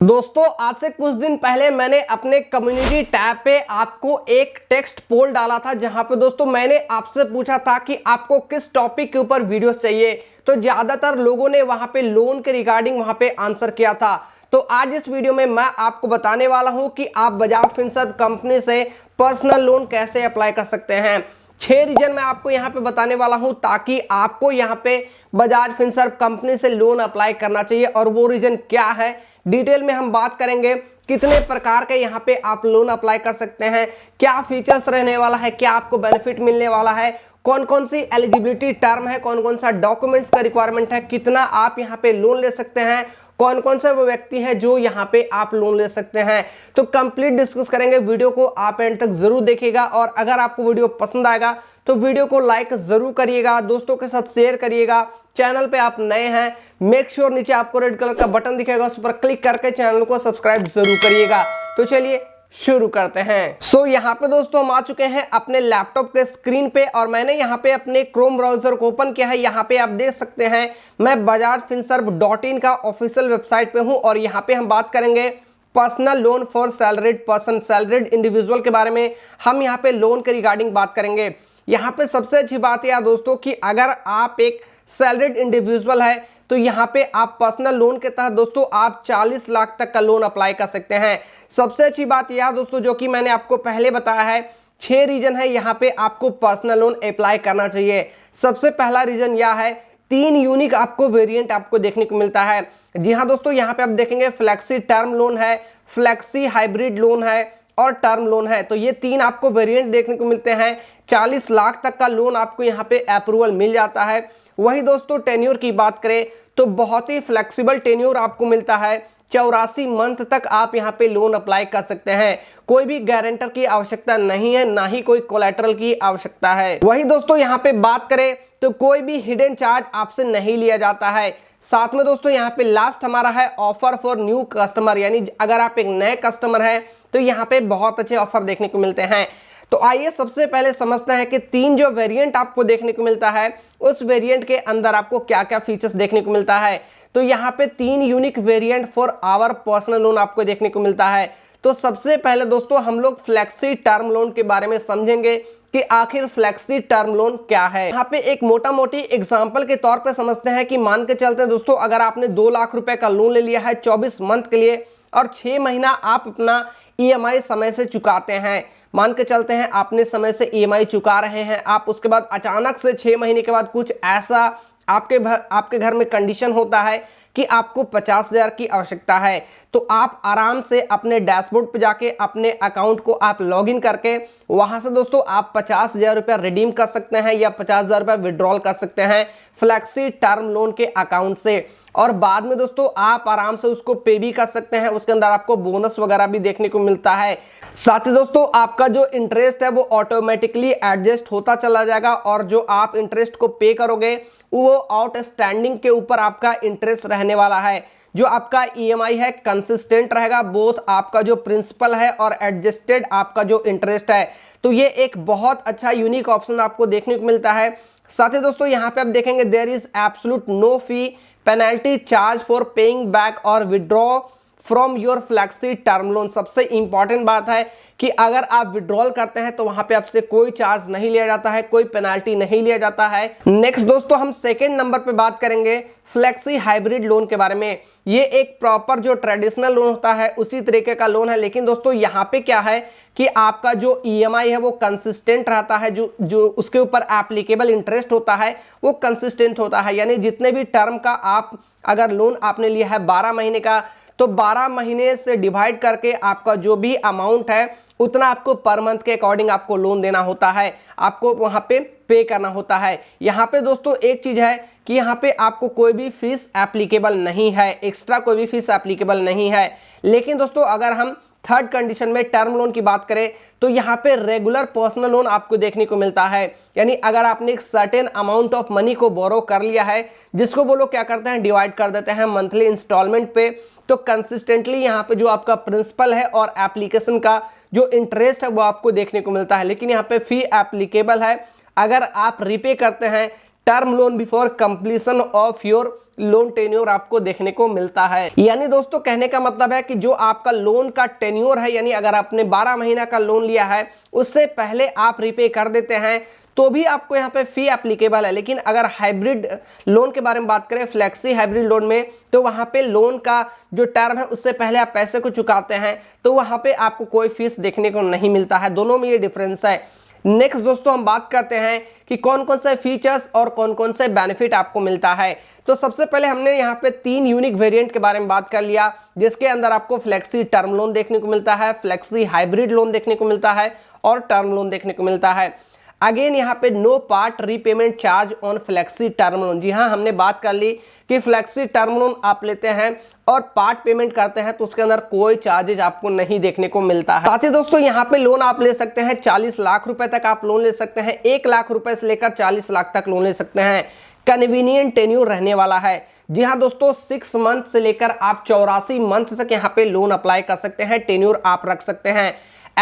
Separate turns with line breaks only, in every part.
दोस्तों आज से कुछ दिन पहले मैंने अपने कम्युनिटी टैब पे आपको एक टेक्स्ट पोल डाला था, जहां पे दोस्तों मैंने आपसे पूछा था कि आपको किस टॉपिक के ऊपर वीडियो चाहिए। तो ज्यादातर लोगों ने वहां पे लोन के रिगार्डिंग वहां पे आंसर किया था। तो आज इस वीडियो में मैं आपको बताने वाला हूं कि आप बजाज फिनसर्व कंपनी से पर्सनल लोन कैसे अप्लाई कर सकते हैं। 6 रीजन मैं आपको यहाँ पे बताने वाला हूं ताकि आपको यहाँ पे बजाज फिनसर्व कंपनी से लोन अप्लाई करना चाहिए। और वो रीजन क्या है, डिटेल में हम बात करेंगे। कितने प्रकार के यहाँ पे आप लोन अप्लाई कर सकते हैं, क्या फीचर्स रहने वाला है, क्या आपको बेनिफिट मिलने वाला है, कौन कौन सी एलिजिबिलिटी टर्म है, कौन कौन सा डॉक्यूमेंट्स का रिक्वायरमेंट है, कितना आप यहाँ पे लोन ले सकते हैं, कौन कौन से वो व्यक्ति है जो यहाँ पे आप लोन ले सकते हैं। तो कंप्लीट डिस्कस करेंगे। वीडियो को आप एंड तक जरूर देखिएगा और अगर आपको वीडियो पसंद आएगा तो वीडियो को लाइक जरूर करिएगा, दोस्तों के साथ शेयर करिएगा। चैनल पे आप नए हैं, मेक श्योर नीचे आपको रेड कलर का बटन दिखेगा, उस पर क्लिक करके चैनल को सब्सक्राइब जरूर करिएगा। तो चलिए शुरू करते हैं। यहाँ पे दोस्तों हम आ चुके हैं अपने लैपटॉप के स्क्रीन पे और मैंने यहाँ पे अपने क्रोम ब्राउजर को ओपन किया है। यहाँ पे आप देख सकते हैं मैं bajajfinserv.in का ऑफिशियल वेबसाइट पे हूँ और यहाँ पे हम बात करेंगे personal loan for salaried person, salaried individual के बारे में। हम यहाँ पे लोन के रिगार्डिंग बात करेंगे। यहाँ पे सबसे अच्छी बात यह दोस्तों कि अगर आप एक सैलरीड इंडिविजुअल है तो यहाँ पे आप पर्सनल लोन के तहत दोस्तों आप 40 लाख तक का लोन अप्लाई कर सकते हैं। सबसे अच्छी बात यह दोस्तों जो कि मैंने आपको पहले बताया है, 6 रीजन है यहाँ पे आपको पर्सनल लोन अप्लाई करना चाहिए। सबसे पहला रीजन यह है, 3 यूनिक आपको वेरिएंट आपको देखने को मिलता है। जी हाँ दोस्तों, यहाँ पे आप देखेंगे फ्लेक्सी टर्म लोन है, फ्लेक्सी हाइब्रिड लोन है और टर्म लोन है। तो ये 3 आपको वेरिएंट देखने को मिलते हैं। 40 लाख तक का लोन आपको यहाँ पे अप्रूवल मिल जाता है। वही दोस्तों टेन्योर की बात करें तो बहुत ही फ्लेक्सिबल टेन्योर आपको मिलता है। 84 मंथ तक आप यहाँ पे लोन अप्लाई कर सकते हैं। कोई भी गारंटर की आवश्यकता नहीं है, ना ही कोई कोलैटरल की आवश्यकता है। वही दोस्तों यहाँ पे बात करें तो कोई भी हिडन चार्ज आपसे नहीं लिया जाता है। साथ में दोस्तों यहाँ पे लास्ट हमारा है ऑफर फॉर न्यू कस्टमर, यानी अगर आप एक नए कस्टमर हैं तो यहाँ पे बहुत अच्छे ऑफर देखने को मिलते हैं। तो आइए सबसे पहले समझते हैं कि 3 जो वेरिएंट आपको देखने को मिलता है उस वेरिएंट के अंदर आपको क्या क्या फीचर्स देखने को मिलता है। तो यहाँ पे 3 unique variant for our personal loan आपको देखने को मिलता है। तो सबसे पहले दोस्तों हम लोग फ्लेक्सी टर्म लोन के बारे में समझेंगे कि आखिर फ्लेक्सी टर्म लोन क्या है। यहाँ पे एक मोटा मोटी एग्जांपल के तौर पे समझते हैं कि मान के चलते हैं दोस्तों, अगर आपने 2 लाख रुपए का लोन ले लिया है 24 मंथ के लिए और 6 महीना आप अपना ईएमआई समय से चुकाते हैं। मान के चलते हैं आपने समय से ईएमआई चुका रहे हैं, आप उसके बाद अचानक से 6 महीने के बाद कुछ ऐसा आपके घर में कंडीशन होता है कि आपको 50,000 की आवश्यकता है। तो आप आराम से अपने डैशबोर्ड पे जाके अपने अकाउंट को आप लॉगिन करके वहां से दोस्तों आप 50,000 रुपया रिडीम कर सकते हैं या 50,000 रुपया विड्रॉल कर सकते हैं फ्लेक्सी टर्म लोन के अकाउंट से। और बाद में दोस्तों आप आराम से उसको पे भी कर सकते हैं, उसके अंदर आपको बोनस वगैरह भी देखने को मिलता है। साथ ही दोस्तों आपका जो इंटरेस्ट है वो ऑटोमेटिकली एडजस्ट होता चला जाएगा और जो आप इंटरेस्ट को पे करोगे वो आउटस्टैंडिंग के ऊपर आपका इंटरेस्ट रहने वाला है। जो आपका ईएमआई है कंसिस्टेंट रहेगा, बोथ आपका जो प्रिंसिपल है और एडजस्टेड आपका जो इंटरेस्ट है। तो ये एक बहुत अच्छा यूनिक ऑप्शन आपको देखने को मिलता है। साथ ही दोस्तों यहाँ पे आप देखेंगे there is absolute no fee penalty charge for paying back और withdraw from your flexi term loan. सबसे इंपॉर्टेंट बात है कि अगर आप विड्रॉल करते हैं तो वहां पे आपसे कोई चार्ज नहीं लिया जाता है, कोई पेनाल्टी नहीं लिया जाता है। नेक्स्ट दोस्तों हम सेकंड नंबर पे बात करेंगे फ्लेक्सी हाइब्रिड लोन के बारे में। ये एक प्रॉपर जो ट्रेडिशनल लोन होता है उसी तरीके का लोन है, लेकिन दोस्तों यहाँ पे क्या है कि आपका जो ईएमआई है वो कंसिस्टेंट रहता है, जो उसके ऊपर एप्लीकेबल इंटरेस्ट होता है वो कंसिस्टेंट होता है। यानी जितने भी टर्म का आप अगर लोन आपने लिया है 12 महीने का, तो 12 महीने से डिवाइड करके आपका जो भी अमाउंट है उतना आपको पर मंथ के अकॉर्डिंग आपको लोन देना होता है, आपको वहां पे करना होता है। यहाँ पे दोस्तों एक चीज है कि यहाँ पे आपको कोई भी फीस एप्लीकेबल नहीं है, एक्स्ट्रा कोई भी फीस एप्लीकेबल नहीं है। लेकिन दोस्तों अगर हम थर्ड कंडीशन में टर्म लोन की बात करें तो यहाँ पे रेगुलर पर्सनल लोन आपको देखने को मिलता है। यानी अगर आपने एक सर्टेन अमाउंट ऑफ मनी को बोरो कर लिया है, जिसको वो लोग क्या करते हैं डिवाइड कर देते हैं मंथली इंस्टॉलमेंट पे, तो कंसिस्टेंटली यहाँ पे जो आपका प्रिंसिपल है और एप्लीकेशन का जो इंटरेस्ट है वो आपको देखने को मिलता है। लेकिन यहाँ पे फी एप्लीकेबल है अगर आप रीपे करते हैं term loan before completion of your loan tenure आपको देखने को मिलता है। यानी दोस्तों कहने का मतलब है कि जो आपका लोन का टेन्योर है, यानी अगर आपने 12 महीना का लोन लिया है उससे पहले आप रिपे कर देते हैं तो भी आपको यहाँ पे फी एप्लीकेबल है। लेकिन अगर हाइब्रिड लोन के बारे में बात करें, फ्लेक्सी हाइब्रिड लोन में, तो वहां पे लोन का जो टर्म है उससे पहले आप पैसे को चुकाते हैं तो वहां पे आपको कोई फीस देखने को नहीं मिलता है। दोनों में ये डिफरेंस है। नेक्स्ट दोस्तों हम बात करते हैं कि कौन कौन से फीचर्स और कौन कौन से बेनिफिट आपको मिलता है। तो सबसे पहले हमने यहाँ पे 3 यूनिक वेरिएंट के बारे में बात कर लिया, जिसके अंदर आपको फ्लेक्सी टर्म लोन देखने को मिलता है, फ्लेक्सी हाइब्रिड लोन देखने को मिलता है और टर्म लोन देखने को मिलता है। अगेन यहाँ पे no part repayment charge on flexi term loan. जी हाँ, हमने बात कर ली कि फ्लेक्सी टर्म लोन आप लेते हैं और पार्ट पेमेंट करते हैं तो उसके अंदर कोई चार्जेज आपको नहीं देखने को मिलता है। साथ ही दोस्तों यहाँ पे लोन आप ले सकते हैं 40 लाख रुपए तक आप लोन ले सकते हैं, 1 लाख रुपए से लेकर 40 लाख तक लोन ले सकते हैं। कन्वीनियंट टेन्योर रहने वाला है। जी हाँ दोस्तों, 6 मंथ से लेकर आप 84 मंथ तक यहाँ पे लोन अप्लाई कर सकते हैं, टेन्योर आप रख सकते हैं।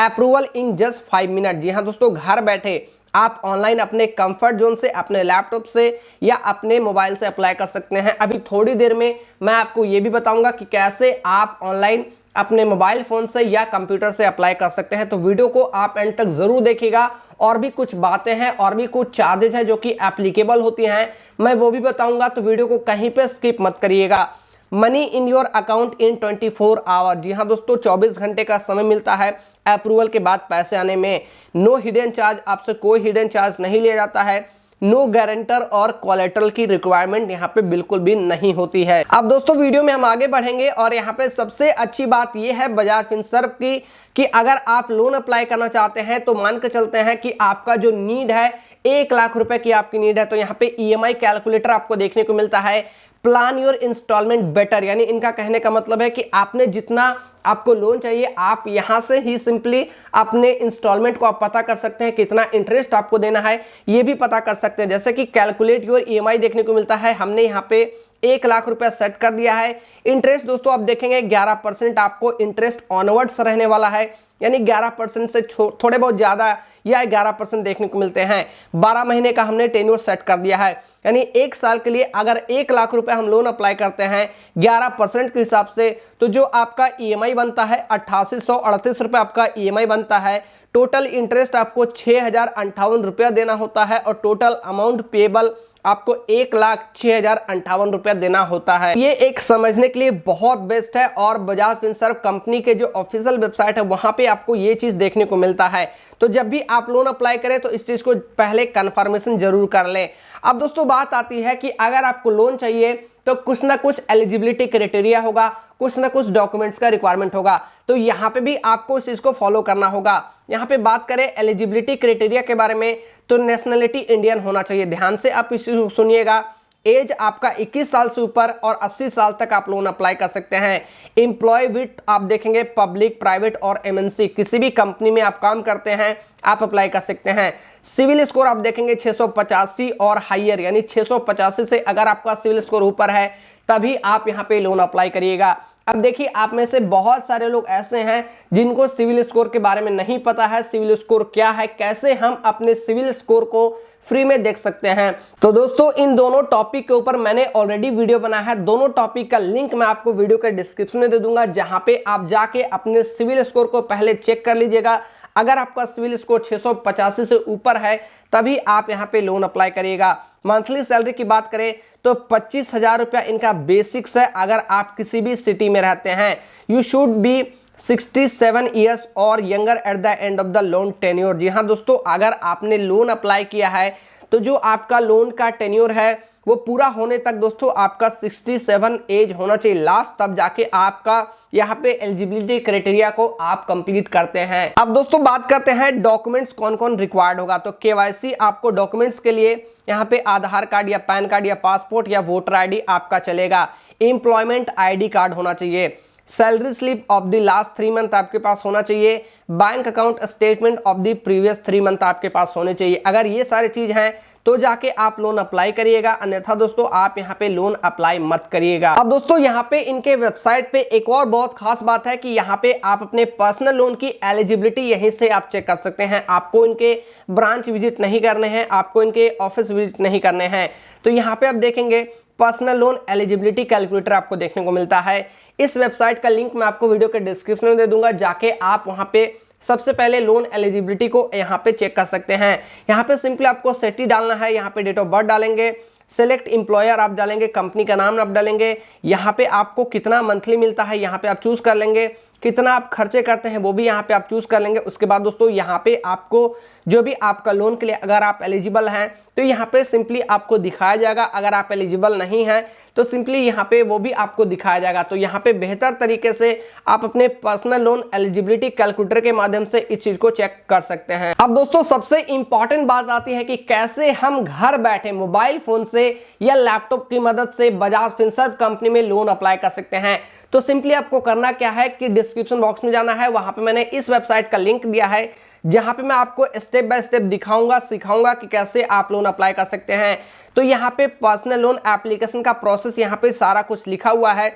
Approval in just 5 minute. जी हाँ दोस्तों, घर बैठे आप ऑनलाइन अपने कंफर्ट जोन से, अपने लैपटॉप से या अपने मोबाइल से अप्लाई कर सकते हैं। अभी थोड़ी देर में मैं आपको ये भी बताऊंगा कि कैसे आप ऑनलाइन अपने मोबाइल फोन से या कंप्यूटर से अप्लाई कर सकते हैं। तो वीडियो को आप एंड तक जरूर देखिएगा। और भी कुछ बातें हैं और भी कुछ चार्जेस हैं जो कि एप्लीकेबल होती हैं, मैं वो भी बताऊंगा, तो वीडियो को कहीं पे स्किप मत करिएगा। Money in your account in 24 hour. जी हाँ दोस्तों, 24 घंटे का समय मिलता है अप्रूवल के बाद पैसे आने में। नो हिडन चार्ज, आपसे कोई हिडन चार्ज नहीं लिया जाता है। नो गारंटर और कोलेटरल की रिक्वायरमेंट यहाँ पे बिल्कुल भी नहीं होती है। अब दोस्तों वीडियो में हम आगे बढ़ेंगे और यहाँ पे सबसे अच्छी बात यह है बजाज फिनसर्व की कि अगर आप लोन अप्लाई करना चाहते हैं तो मान के चलते हैं कि आपका जो नीड है 1 लाख रुपए की आपकी नीड है, तो यहाँ पे EMI कैलकुलेटर आपको देखने को मिलता है। प्लान योर इंस्टॉलमेंट बेटर, यानी इनका कहने का मतलब है कि आपने जितना आपको लोन चाहिए आप यहां से ही सिंपली अपने इंस्टॉलमेंट को आप पता कर सकते हैं, कितना इंटरेस्ट आपको देना है ये भी पता कर सकते हैं। जैसे कि कैलकुलेट योर EMI देखने को मिलता है, हमने यहाँ पे 1 लाख रुपया सेट कर दिया है। इंटरेस्ट दोस्तों आप देखेंगे 11% आपको इंटरेस्ट ऑनवर्ड्स रहने वाला है, यानी 11% से थोड़े बहुत ज्यादा या 11% देखने को मिलते हैं। 12 महीने का हमने टेन्योर सेट कर दिया है, यानी 1 साल के लिए अगर 1 लाख रुपए हम लोन अप्लाई करते हैं 11% के हिसाब से, तो जो आपका EMI बनता है 8838 रुपए आपका EMI बनता है। टोटल इंटरेस्ट आपको 6058 रुपया देना होता है और टोटल अमाउंट पेबल आपको 1,06,058 रुपया देना होता है। ये एक समझने के लिए बहुत बेस्ट है और बजाज फिनसर्व कंपनी के जो ऑफिशियल वेबसाइट है वहां पे आपको ये चीज देखने को मिलता है। तो जब भी आप लोन अप्लाई करें तो इस चीज को पहले कंफर्मेशन जरूर कर लें। अब दोस्तों बात आती है कि अगर आपको लोन चाहिए तो कुछ ना कुछ एलिजिबिलिटी क्राइटेरिया होगा, कुछ ना कुछ डॉक्यूमेंट्स का रिक्वायरमेंट होगा, तो यहाँ पे भी आपको इस चीज को फॉलो करना होगा। यहाँ पे बात करें एलिजिबिलिटी क्राइटेरिया के बारे में तो नेशनलिटी इंडियन होना चाहिए। ध्यान से आप इसे सुनिएगा। एज आपका 21 साल से ऊपर और 80 साल तक आप लोन अप्लाई कर सकते हैं। एम्प्लॉय विथ आप देखेंगे पब्लिक, प्राइवेट और MNC किसी भी कंपनी में आप काम करते हैं आप अप्लाई कर सकते हैं। सिविल स्कोर आप देखेंगे 685 और हाइयर, यानी 685 से अगर आपका सिविल स्कोर ऊपर है तभी आप यहाँ पे लोन अप्लाई करिएगा। अब देखिए आप में से बहुत सारे लोग ऐसे हैं जिनको सिविल स्कोर के बारे में नहीं पता है, सिविल स्कोर क्या है, कैसे हम अपने सिविल स्कोर को फ्री में देख सकते हैं। तो दोस्तों इन दोनों टॉपिक के ऊपर मैंने ऑलरेडी वीडियो बनाया है। दोनों टॉपिक का लिंक मैं आपको वीडियो के डिस्क्रिप्शन में दे दूंगा, जहां पे आप जाके अपने सिविल स्कोर को पहले चेक कर लीजिएगा। अगर आपका सिविल स्कोर 685 से ऊपर है तभी आप यहाँ पे लोन अप्लाई करिएगा। मंथली सैलरी की बात करें तो 25,000 रुपया इनका बेसिक्स है अगर आप किसी भी सिटी में रहते हैं। यू शुड बी 67 ईयर्स और younger at the end of the loan tenure. जी हाँ दोस्तों, अगर आपने लोन अप्लाई किया है तो जो आपका लोन का टेन्योर है वो पूरा होने तक दोस्तों आपका 67 एज होना चाहिए लास्ट, तब जाके आपका यहाँ पे एलिजिबिलिटी क्राइटेरिया को आप कंप्लीट करते हैं। अब दोस्तों बात करते हैं डॉक्यूमेंट्स कौन कौन रिक्वायर्ड होगा। तो KYC आपको डॉक्यूमेंट्स के लिए यहाँ पे आधार कार्ड या पैन कार्ड या पासपोर्ट या वोटर ID आपका चलेगा। एम्प्लॉयमेंट ID कार्ड होना चाहिए। Salary slip of the last 3 month आपके पास होना चाहिए। Bank account statement of the previous 3 month आपके पास होने चाहिए। अगर ये सारी चीज हैं तो जाके आप लोन अप्लाई करिएगा, अन्यथा दोस्तों आप यहाँ पे लोन अप्लाई मत करिएगा। अब दोस्तों यहाँ पे इनके वेबसाइट पे एक और बहुत खास बात है कि यहाँ पे आप अपने पर्सनल लोन की एलिजिबिलिटी यहीं से आप चेक कर सकते हैं। आपको इनके ब्रांच विजिट नहीं करने हैं, आपको इनके ऑफिस विजिट नहीं करने हैं। तो यहाँ पे आप देखेंगे पर्सनल लोन एलिजिबिलिटी कैलकुलेटर आपको देखने को मिलता है। इस वेबसाइट का लिंक मैं आपको वीडियो के डिस्क्रिप्शन में दे दूंगा, जाके आप वहां पे सबसे पहले लोन एलिजिबिलिटी को यहाँ पे चेक कर सकते हैं। यहाँ पे सिंपली आपको सिटी डालना है, यहाँ पे डेट ऑफ बर्थ डालेंगे, सेलेक्ट एम्प्लॉयर आप डालेंगे, कंपनी का नाम आप डालेंगे, यहाँ पे आपको कितना मंथली मिलता है यहाँ पे आप चूज कर लेंगे, कितना आप खर्चे करते हैं वो भी यहाँ पे आप चूज कर लेंगे। उसके बाद दोस्तों यहाँ पे आपको जो भी आपका लोन के लिए अगर आप एलिजिबल हैं तो यहाँ पे सिंपली आपको दिखाया जाएगा, अगर आप एलिजिबल नहीं हैं तो सिंपली यहाँ पे वो भी आपको दिखाया जाएगा। तो यहाँ पे बेहतर तरीके से आप अपने पर्सनल लोन एलिजिबिलिटी कैलकुलेटर के माध्यम से इस चीज को चेक कर सकते हैं। अब दोस्तों सबसे इंपॉर्टेंट बात आती है कि कैसे हम घर बैठे मोबाइल फोन से या लैपटॉप की मदद से बजाज फिनसर्व कंपनी में लोन अप्लाई कर सकते हैं। तो सिंपली आपको करना क्या है कि डिस्क्रिप्शन बॉक्स में जाना है, वहां पे मैंने इस वेबसाइट का लिंक दिया है, जहां पे मैं आपको स्टेप बाय स्टेप दिखाऊंगा, सिखाऊंगा कि कैसे आप लोन अप्लाई कर सकते हैं। तो यहाँ पे पर्सनल लोन एप्लीकेशन का प्रोसेस यहाँ पे सारा कुछ लिखा हुआ है।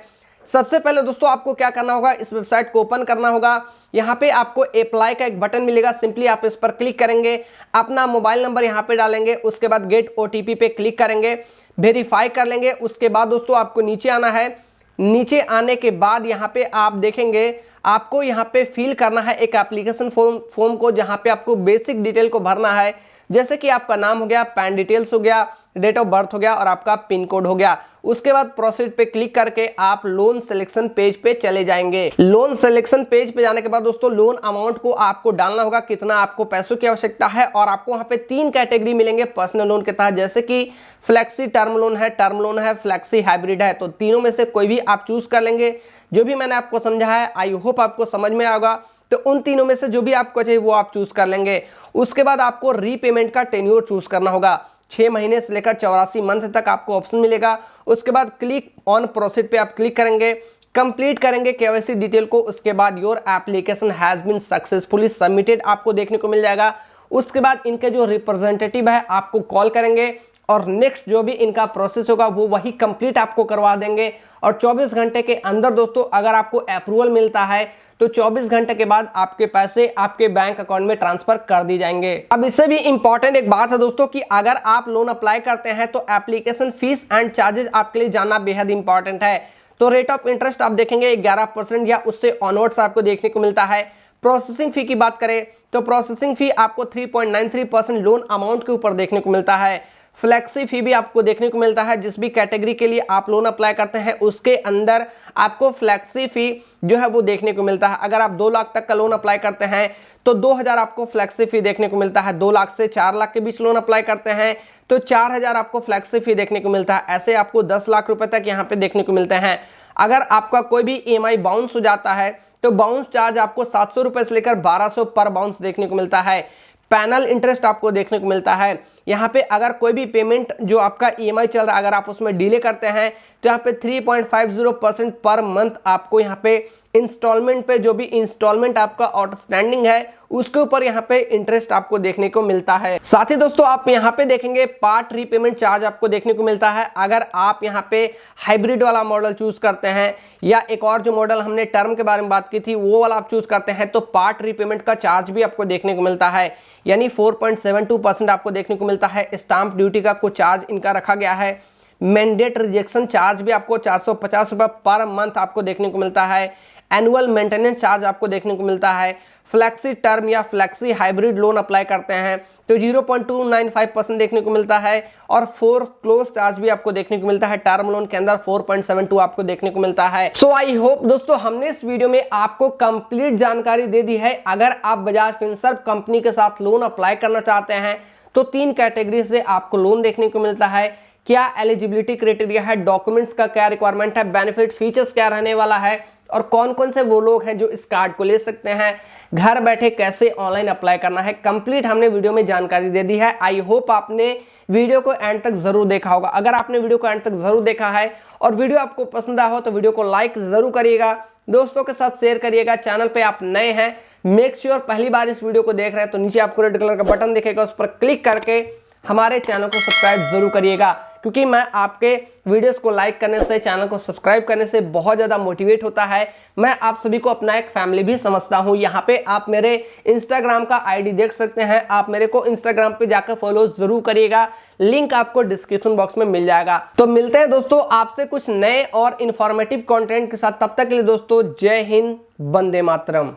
सबसे पहले दोस्तों आपको क्या करना होगा, इस वेबसाइट को ओपन करना होगा। यहाँ पे आपको अप्लाई का एक बटन मिलेगा, सिंपली आप इस पर क्लिक करेंगे, अपना मोबाइल नंबर यहाँ पे डालेंगे, उसके बाद गेट OTP पे क्लिक करेंगे, वेरीफाई कर लेंगे। उसके बाद दोस्तों आपको नीचे आना है। नीचे आने के बाद यहाँ पे आप देखेंगे आपको यहाँ पे फिल करना है एक एप्लीकेशन फॉर्म को, जहाँ पे आपको बेसिक डिटेल को भरना है, जैसे कि आपका नाम हो गया, पैन डिटेल्स हो गया, डेट ऑफ बर्थ हो गया और आपका पिन कोड हो गया। उसके बाद प्रोसीड पे क्लिक करके आप लोन सिलेक्शन पेज पे चले जाएंगे। लोन सिलेक्शन पेज पे जाने के बाद दोस्तों लोन अमाउंट को आपको डालना होगा, कितना आपको पैसों की आवश्यकता है। और आपको वहां पे 3 कैटेगरी मिलेंगे पर्सनल लोन के तहत, जैसे कि फ्लेक्सी टर्म लोन है, फ्लेक्सी हाइब्रिड है। तो तीनों में से कोई भी आप चूज कर लेंगे। जो भी मैंने आपको समझा है आई होप आपको समझ में आएगा। तो उन तीनों में से जो भी आपको चाहिए वो आप चूज कर लेंगे। उसके बाद आपको रीपेमेंट का टेन्योर चूज करना होगा, 6 महीने से लेकर 84 मंथ तक आपको ऑप्शन मिलेगा। उसके बाद क्लिक ऑन प्रोसीड पे आप क्लिक करेंगे, कंप्लीट करेंगे KYC डिटेल को। उसके बाद your application has been successfully submitted आपको देखने को मिल जाएगा। उसके बाद इनके जो रिप्रेजेंटेटिव है आपको कॉल करेंगे और नेक्स्ट जो भी इनका प्रोसेस होगा वो वही कंप्लीट आपको करवा देंगे। और 24 घंटे के अंदर दोस्तों अगर आपको अप्रूवल मिलता है तो 24 घंटे के बाद आपके पैसे आपके बैंक अकाउंट में ट्रांसफर कर दी जाएंगे। अब इससे भी इंपॉर्टेंट एक बात है दोस्तों कि अगर आप लोन अप्लाई करते हैं तो एप्लीकेशन फीस एंड चार्जेस आपके लिए जानना बेहद इंपॉर्टेंट है। तो रेट ऑफ इंटरेस्ट आप देखेंगे 11% या उससे ऑनवर्ड्स आपको देखने को मिलता है। प्रोसेसिंग फी की बात करें तो प्रोसेसिंग फी आपको 3.93% लोन अमाउंट के ऊपर देखने को मिलता है। फ्लेक्सी फी भी आपको देखने को मिलता है, जिस भी कैटेगरी के लिए आप लोन अप्लाई करते हैं उसके अंदर आपको फ्लेक्सी फी जो है वो देखने को मिलता है। अगर आप 2 लाख तक का लोन अप्लाई करते हैं तो 2000 आपको फ्लेक्सी फी देखने को मिलता है। 2 लाख से 4 लाख के बीच लोन अप्लाई करते हैं तो 4000 आपको फ्लेक्सी फी देखने को मिलता है। ऐसे आपको 10 लाख रुपए तक यहाँ पे देखने को मिलते हैं। अगर आपका कोई भी EMI बाउंस हो जाता है तो बाउंस चार्ज आपको 700 रुपए से लेकर 1200 पर बाउंस देखने को मिलता है। पैनल इंटरेस्ट आपको देखने को मिलता है। यहाँ पे अगर कोई भी पेमेंट जो आपका EMI चल रहा है अगर आप उसमें डिले करते हैं तो यहाँ पे 3.50% पर मंथ आपको यहाँ पे इंस्टॉलमेंट पे जो भी इंस्टॉलमेंट आपका आउटस्टैंडिंग है उसके ऊपर यहाँ पे इंटरेस्ट आपको देखने को मिलता है। साथ ही दोस्तों आप यहाँ पे देखेंगे पार्ट रीपेमेंट चार्ज आपको देखने को मिलता है। अगर आप यहाँ पे हाइब्रिड वाला मॉडल चूज करते हैं या एक और जो मॉडल हमने टर्म के बारे में बात की थी वो वाला आप चूज करते हैं तो पार्ट रीपेमेंट का चार्ज भी आपको देखने को मिलता है, यानी 4.72% आपको देखने को मिलता है। स्टाम्प ड्यूटी का कुछ चार्ज इनका रखा गया है। मैंडेट रिजेक्शन चार्ज भी आपको 450 रुपये पर मंथ आपको देखने को मिलता है। एनुअल मेंटेनेंस चार्ज आपको देखने को मिलता है। फ्लेक्सी टर्म या फ्लेक्सी हाइब्रिड लोन अप्लाई करते हैं तो 0.295% देखने को मिलता है और 4 क्लोज चार्ज भी आपको देखने को मिलता है। टर्म लोन के अंदर 4.72 आपको देखने को मिलता है। सो आई होप दोस्तों हमने इस वीडियो में आपको कंप्लीट जानकारी दे दी है। अगर आप बजाज फिनसर्व कंपनी के साथ लोन अप्लाई करना चाहते हैं तो 3 कैटेगरी से आपको लोन देखने को मिलता है। क्या एलिजिबिलिटी क्राइटेरिया है, डॉक्यूमेंट्स का क्या रिक्वायरमेंट है, बेनिफिट फीचर्स क्या रहने वाला है और कौन कौन से वो लोग हैं जो इस कार्ड को ले सकते हैं, घर बैठे कैसे ऑनलाइन अप्लाई करना है, कंप्लीट हमने वीडियो में जानकारी दे दी है। आई होप आपने वीडियो को एंड तक जरूर देखा होगा। अगर आपने वीडियो को एंड तक जरूर देखा है और वीडियो आपको पसंद आया हो तो वीडियो को लाइक जरूर करिएगा, दोस्तों के साथ शेयर करिएगा। चैनल पे आप नए हैं, मेक श्योर पहली बार इस वीडियो को देख रहे हैं तो नीचे आपको रेड कलर का बटन दिखेगा, उस पर क्लिक करके हमारे चैनल को सब्सक्राइब जरूर करिएगा। क्योंकि मैं आपके वीडियोस को लाइक करने से, चैनल को सब्सक्राइब करने से बहुत ज़्यादा मोटिवेट होता है। मैं आप सभी को अपना एक फैमिली भी समझता हूँ। यहाँ पे आप मेरे इंस्टाग्राम का आईडी देख सकते हैं, आप मेरे को इंस्टाग्राम पे जाकर फॉलो जरूर करिएगा, लिंक आपको डिस्क्रिप्शन बॉक्स में मिल जाएगा। तो मिलते हैं दोस्तों आपसे कुछ नए और इंफॉर्मेटिव कंटेंट के साथ, तब तक के लिए दोस्तों जय हिंद, वंदे मातरम।